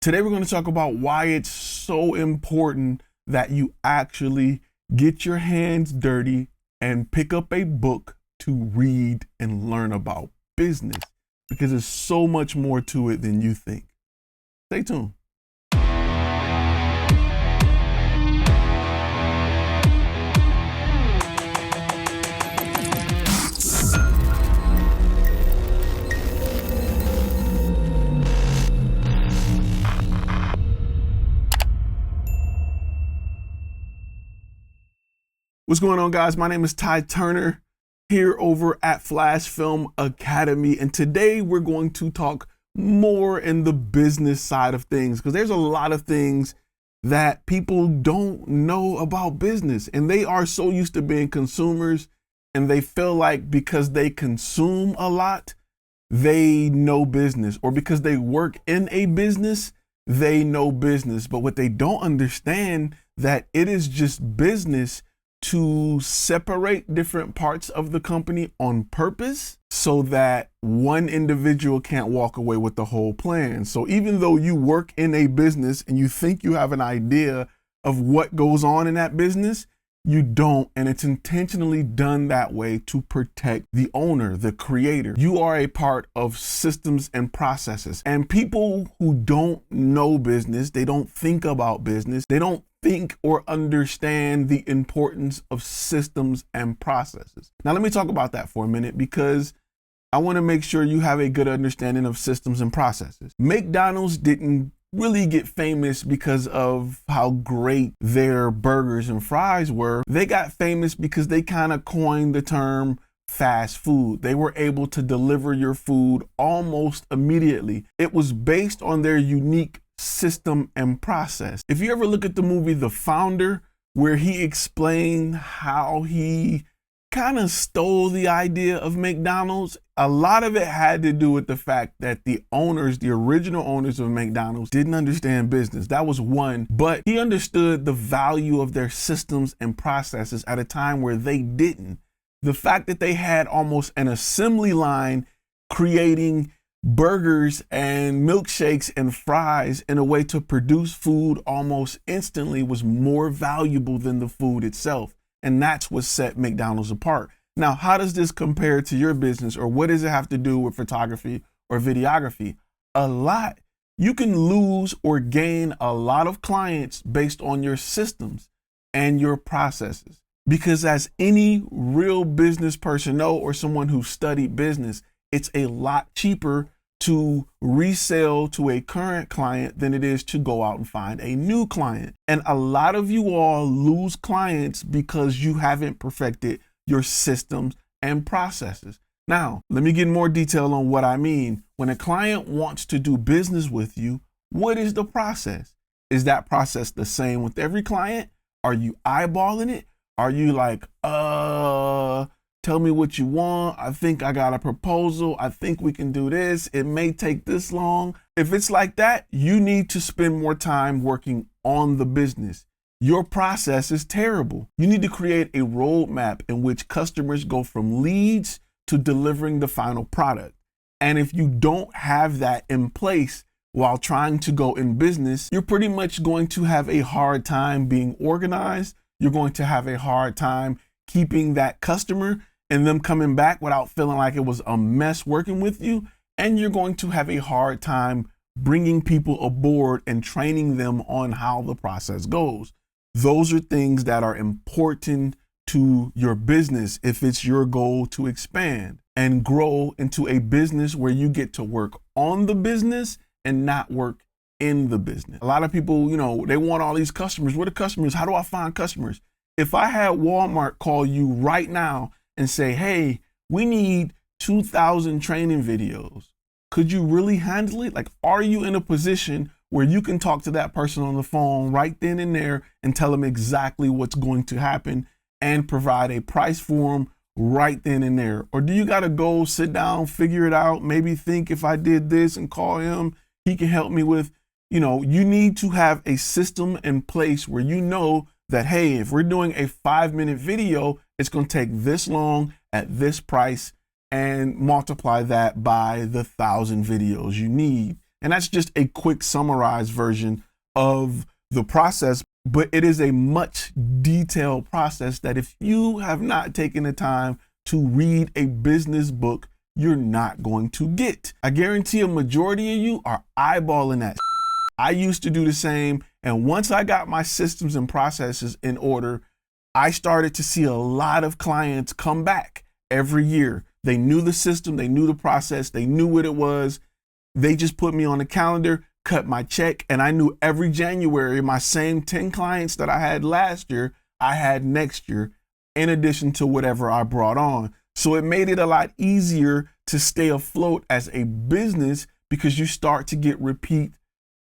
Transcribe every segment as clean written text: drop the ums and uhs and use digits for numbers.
Today we're going to talk about why it's so important that you actually get your hands dirty and pick up a book to read and learn about business, because there's so much more to it than you think. Stay tuned. What's going on, guys? My name is Ty Turner here over at FlashFilm Academy, and today we're going to talk more in the business side of things, because there's a lot of things that people don't know about business, and they are so used to being consumers, and they feel like because they consume a lot, they know business, or because they work in a business, they know business. But what they don't understand, that it is just business to separate different parts of the company on purpose so that one individual can't walk away with the whole plan. So even though you work in a business and you think you have an idea of what goes on in that business, you don't, and it's intentionally done that way to protect the owner, the creator. You are a part of systems and processes. And people who don't know business, they don't think about business, they don't think or understand the importance of systems and processes. Now, let me talk about that for a minute, because I want to make sure you have a good understanding of systems and processes. McDonald's didn't really get famous because of how great their burgers and fries were. They got famous because they kind of coined the term fast food. They were able to deliver your food almost immediately. It was based on their unique system and process. If you ever look at the movie The Founder, where he explained how he kind of stole the idea of McDonald's, a lot of it had to do with the fact that the owners, the original owners of McDonald's, didn't understand business. That was one, but he understood the value of their systems and processes at a time where they didn't. The fact that they had almost an assembly line creating burgers and milkshakes and fries in a way to produce food almost instantly was more valuable than the food itself. And that's what set McDonald's apart. Now, how does this compare to your business, or what does it have to do with photography or videography? A lot. You can lose or gain a lot of clients based on your systems and your processes. Because as any real business person know, or someone who studied business, it's a lot cheaper to resell to a current client than it is to go out and find a new client. And a lot of you all lose clients because you haven't perfected your systems and processes. Now, let me get more detail on what I mean. When a client wants to do business with you, what is the process? Is that process the same with every client? Are you eyeballing it? Are you like, tell me what you want. I think I got a proposal. I think we can do this. It may take this long. If it's like that, you need to spend more time working on the business. Your process is terrible. You need to create a roadmap in which customers go from leads to delivering the final product. And if you don't have that in place while trying to go in business, you're pretty much going to have a hard time being organized. You're going to have a hard time keeping that customer and them coming back without feeling like it was a mess working with you. And you're going to have a hard time bringing people aboard and training them on how the process goes. Those are things that are important to your business if it's your goal to expand and grow into a business where you get to work on the business and not work in the business. A lot of people, they want all these customers. What are customers? How do I find customers? If I had Walmart call you right now and say, hey, we need 2,000 training videos, could you really handle it? Like, are you in a position where you can talk to that person on the phone right then and there and tell them exactly what's going to happen and provide a price for them right then and there? Or do you got to go sit down, figure it out, maybe think, if I did this and call him, he can help me with, you need to have a system in place where you know that, hey, if we're doing a 5-minute video, it's going to take this long at this price, and multiply that by the 1,000 videos you need. And that's just a quick summarized version of the process, but it is a much detailed process that if you have not taken the time to read a business book, you're not going to get. I guarantee a majority of you are eyeballing that. I used to do the same. And once I got my systems and processes in order, I started to see a lot of clients come back every year. They knew the system, they knew the process, they knew what it was. They just put me on the calendar, cut my check, and I knew every January, my same 10 clients that I had last year, I had next year, in addition to whatever I brought on. So it made it a lot easier to stay afloat as a business because you start to get repeat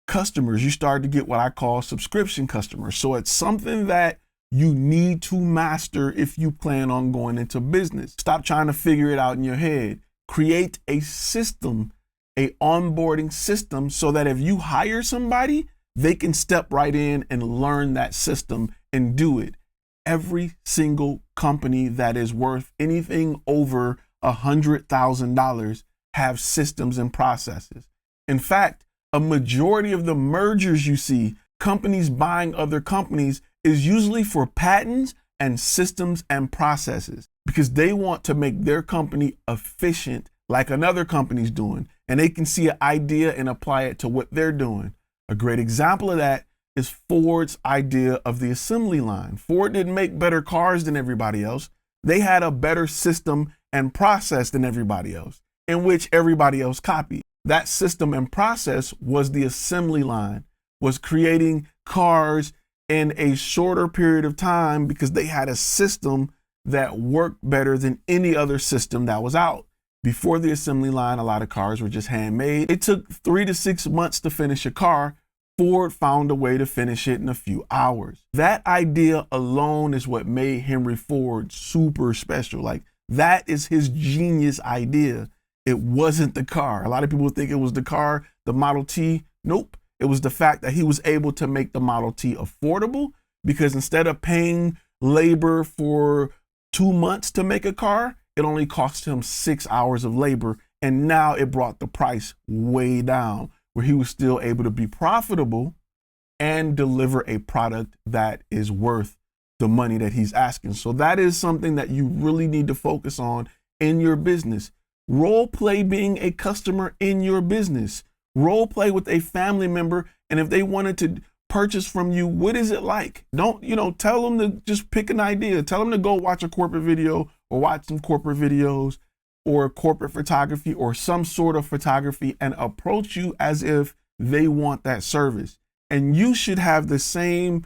customers. You start to get what I call subscription customers. So it's something that you need to master if you plan on going into business. Stop trying to figure it out in your head. Create a system, a onboarding system, so that if you hire somebody, they can step right in and learn that system and do it. Every single company that is worth anything over $100,000 have systems and processes. In fact, a majority of the mergers you see, companies buying other companies, is usually for patents and systems and processes because they want to make their company efficient like another company's doing, and they can see an idea and apply it to what they're doing. A great example of that is Ford's idea of the assembly line. Ford didn't make better cars than everybody else. They had a better system and process than everybody else, in which everybody else copied. That system and process was the assembly line, was creating cars in a shorter period of time because they had a system that worked better than any other system that was out. Before the assembly line, a lot of cars were just handmade. It took 3 to 6 months to finish a car. Ford found a way to finish it in a few hours. That idea alone is what made Henry Ford super special. Like, that is his genius idea. It wasn't the car. A lot of people think it was the car, the Model T. Nope. It was the fact that he was able to make the Model T affordable because instead of paying labor for 2 months to make a car, it only cost him 6 hours of labor. And now it brought the price way down where he was still able to be profitable and deliver a product that is worth the money that he's asking. So that is something that you really need to focus on in your business. Role play being a customer in your business. Role play with a family member. And if they wanted to purchase from you, what is it like? Don't, tell them to just pick an idea. Tell them to go watch a corporate video or watch some corporate videos or corporate photography or some sort of photography and approach you as if they want that service. And you should have the same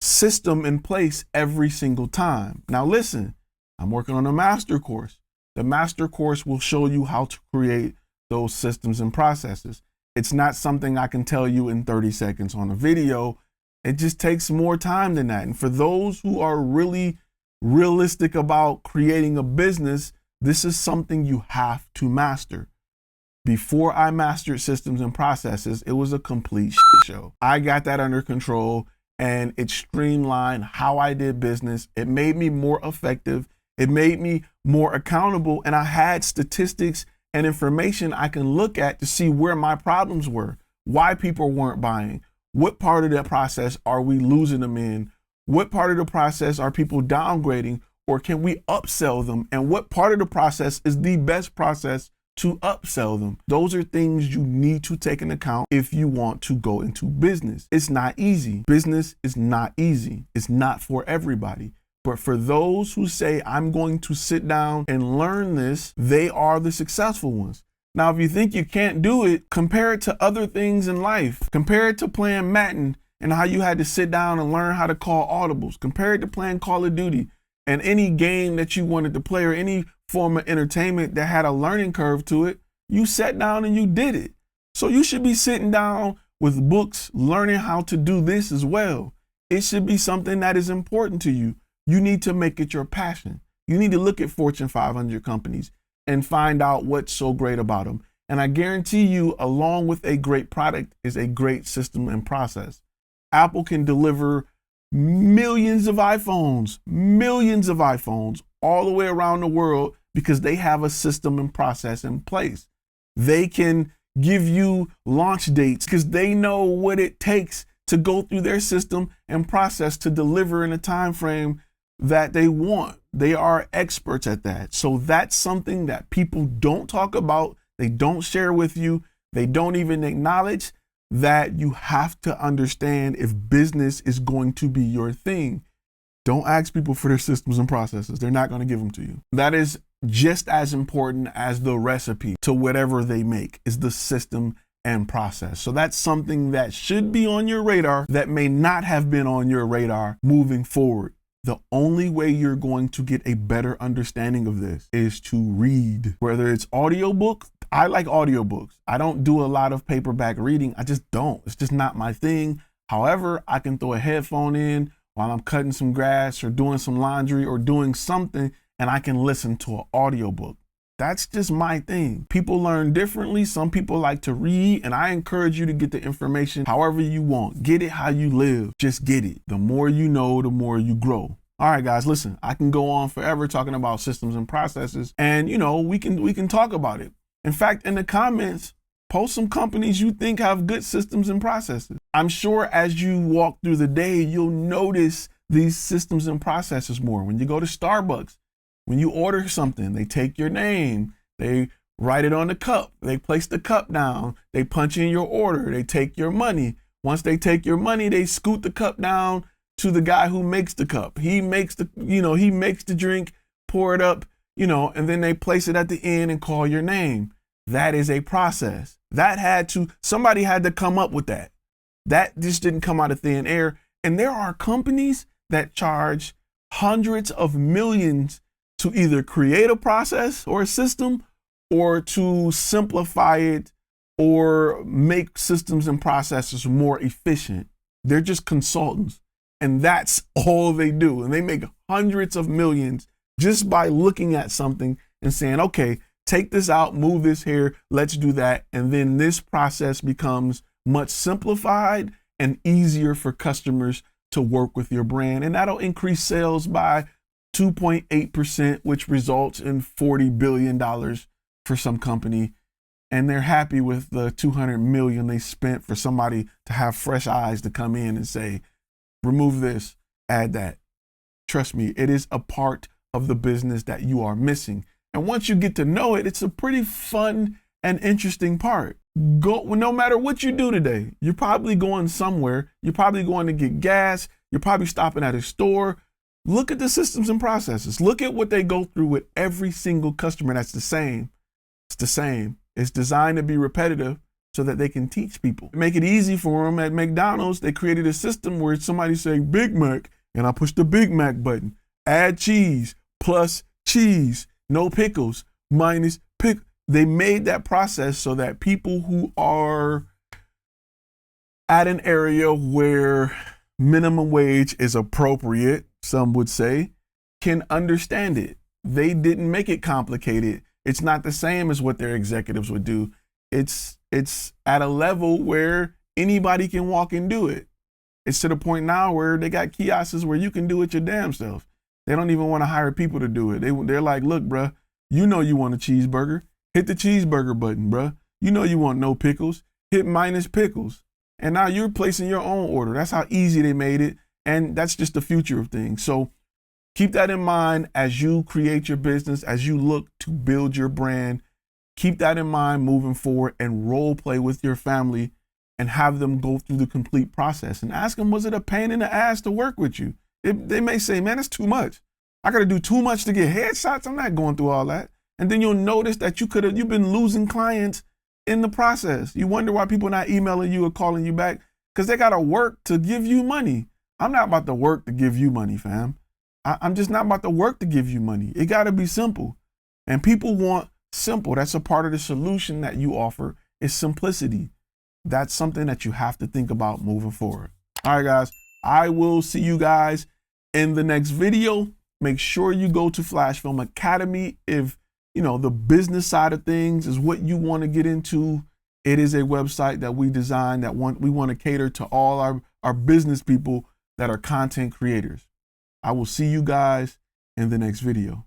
system in place every single time. Now listen, I'm working on a master course. The master course will show you how to create those systems and processes. It's not something I can tell you in 30 seconds on a video. It just takes more time than that. And for those who are really realistic about creating a business, this is something you have to master. Before I mastered systems and processes, it was a complete shit show. I got that under control and it streamlined how I did business. It made me more effective. It made me more accountable. And I had statistics and information I can look at to see where my problems were, why people weren't buying, what part of that process are we losing them in, what part of the process are people downgrading, or can we upsell them, and what part of the process is the best process to upsell them. Those are things you need to take into account if you want to go into business. It's not easy. Business is not easy. It's not for everybody. But for those who say, I'm going to sit down and learn this, they are the successful ones. Now, if you think you can't do it, compare it to other things in life. Compare it to playing Madden and how you had to sit down and learn how to call audibles. Compare it to playing Call of Duty and any game that you wanted to play or any form of entertainment that had a learning curve to it. You sat down and you did it. So you should be sitting down with books, learning how to do this as well. It should be something that is important to you. You need to make it your passion. You need to look at Fortune 500 companies and find out what's so great about them. And I guarantee you, along with a great product is a great system and process. Apple can deliver millions of iPhones all the way around the world because they have a system and process in place. They can give you launch dates because they know what it takes to go through their system and process to deliver in a time frame that they want. They are experts at that. So that's something that people don't talk about. They don't share with you. They don't even acknowledge that you have to understand if business is going to be your thing. Don't ask people for their systems and processes. They're not going to give them to you. That is just as important as the recipe to whatever they make, is the system and process. So that's something that should be on your radar that may not have been on your radar moving forward. The only way you're going to get a better understanding of this is to read, whether it's audiobook. I like audiobooks. I don't do a lot of paperback reading. I just don't. It's just not my thing. However, I can throw a headphone in while I'm cutting some grass or doing some laundry or doing something, and I can listen to an audiobook. That's just my thing. People learn differently. Some people like to read, and I encourage you to get the information however you want. Get it how you live. Just get it. The more you know, the more you grow. All right, guys, listen, I can go on forever talking about systems and processes, and we can talk about it. In fact, in the comments, post some companies you think have good systems and processes. I'm sure as you walk through the day, you'll notice these systems and processes more. When you go to Starbucks, when you order something, they take your name, they write it on the cup, they place the cup down, they punch in your order, they take your money. Once they take your money, they scoot the cup down to the guy who makes the cup. He makes the drink, pour it up, and then they place it at the end and call your name. That is a process. Somebody had to come up with that. That just didn't come out of thin air. And there are companies that charge hundreds of millions to either create a process or a system or to simplify it or make systems and processes more efficient. They're just consultants, and that's all they do. And they make hundreds of millions just by looking at something and saying, okay, take this out, move this here, let's do that. And then this process becomes much simplified and easier for customers to work with your brand. And that'll increase sales by 2.8%, which results in $40 billion for some company. And they're happy with the $200 million they spent for somebody to have fresh eyes to come in and say, remove this, add that. Trust me, it is a part of the business that you are missing. And once you get to know it, it's a pretty fun and interesting part. No matter what you do today, you're probably going somewhere. You're probably going to get gas. You're probably stopping at a store. Look at the systems and processes. Look at what they go through with every single customer. That's the same. It's the same. It's designed to be repetitive so that they can teach people. To make it easy for them, at McDonald's, they created a system where somebody say Big Mac, and I push the Big Mac button. Add cheese, plus cheese, no pickles, minus pick. They made that process so that people who are at an area where minimum wage is appropriate, some would say, can understand it. They didn't make it complicated. It's not the same as what their executives would do. It's at a level where anybody can walk and do it. It's to the point now where they got kiosks where you can do it your damn self. They don't even want to hire people to do it. They're like, look, bruh, you know you want a cheeseburger. Hit the cheeseburger button, bruh. You know you want no pickles. Hit minus pickles. And now you're placing your own order. That's how easy they made it. And that's just the future of things. So keep that in mind as you create your business, as you look to build your brand. Keep that in mind moving forward and role play with your family and have them go through the complete process and ask them, was it a pain in the ass to work with you? They may say, man, it's too much. I got to do too much to get headshots. I'm not going through all that. And then you'll notice that you've been losing clients in the process. You wonder why people are not emailing you or calling you back, because they got to work to give you money. I'm not about to work to give you money, fam. I'm just not about to work to give you money. It got to be simple. And people want simple. That's a part of the solution that you offer is simplicity. That's something that you have to think about moving forward. All right, guys, I will see you guys in the next video. Make sure you go to FlashFilm Academy if the business side of things is what you want to get into. It is a website that we designed that we want to cater to all our business people that are content creators. I will see you guys in the next video.